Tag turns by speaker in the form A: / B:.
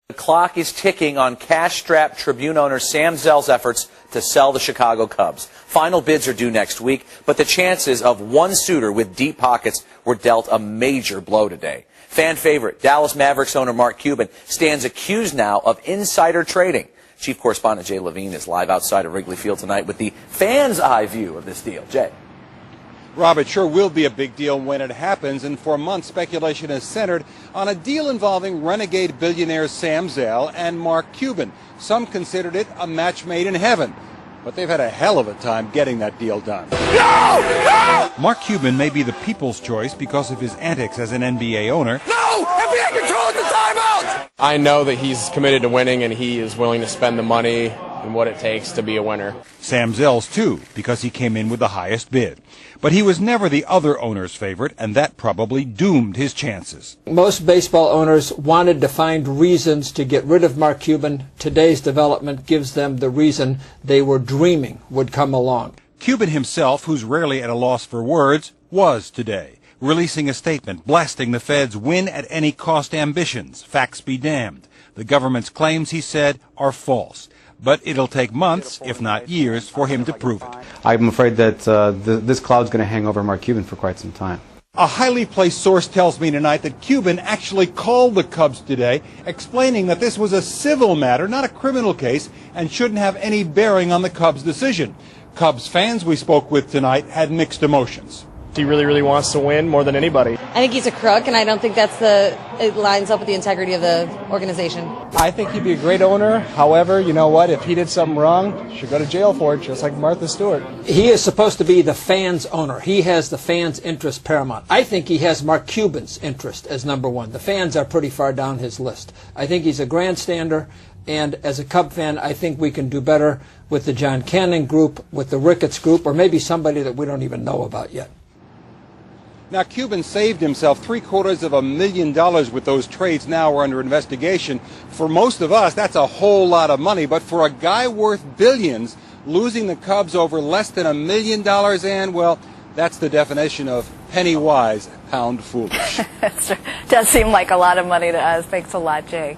A: The clock is ticking on cash-strapped Tribune owner Sam Zell's efforts to sell the Chicago Cubs. Final bids are due next week, but the chances of one suitor with deep pockets were dealt a major blow today. Fan favorite Dallas Mavericks owner Mark Cuban stands accused now of insider trading. Chief correspondent Jay Levine is live outside of Wrigley Field tonight with the fans' eye view of this deal. Jay.
B: Rob, it sure will be a big deal when it happens, and for months speculation has centered on a deal involving renegade billionaires Sam Zell and Mark Cuban. Some considered it a match made in heaven, but they've had a hell of a time getting that deal done.
C: No! Mark Cuban may be the people's choice because of his antics as an NBA owner.
D: No! NBA controls the timeout!
E: I know that he's committed to winning, and he is willing to spend the money and what it takes to be a winner.
C: Sam Zell's too, because he came in with the highest bid. But he was never the other owner's favorite, and that probably doomed his chances.
F: Most baseball owners wanted to find reasons to get rid of Mark Cuban. Today's development gives them the reason they were dreaming would come along.
C: Cuban himself, who's rarely at a loss for words, was today, releasing a statement blasting the Fed's win-at-any-cost ambitions. Facts be damned. The government's claims, he said, are false. But it'll take months, if not years, for him to prove it.
G: I'm afraid that this cloud's going to hang over Mark Cuban for quite some time.
B: A highly placed source tells me tonight that Cuban actually called the Cubs today, explaining that this was a civil matter, not a criminal case, and shouldn't have any bearing on the Cubs' decision. Cubs fans we spoke with tonight had mixed emotions.
E: He really wants to win more than anybody.
H: I think he's a crook, and I don't think it lines up with the integrity of the organization.
E: I think he'd be a great owner. However, you know what? If he did something wrong, he should go to jail for it, just like Martha Stewart.
F: He is supposed to be the fans' owner. He has the fans' interest paramount. I think he has Mark Cuban's interest as number one. The fans are pretty far down his list. I think he's a grandstander. And as a Cub fan, I think we can do better with the John Cannon group, with the Ricketts group, or maybe somebody that we don't even know about yet.
B: Now, Cuban saved himself $750,000 with those trades now are under investigation. For most of us, that's a whole lot of money. But for a guy worth billions, losing the Cubs over less than $1 million, and, well, that's the definition of penny wise, pound foolish.
I: It does seem like a lot of money to us. Thanks a lot, Jay.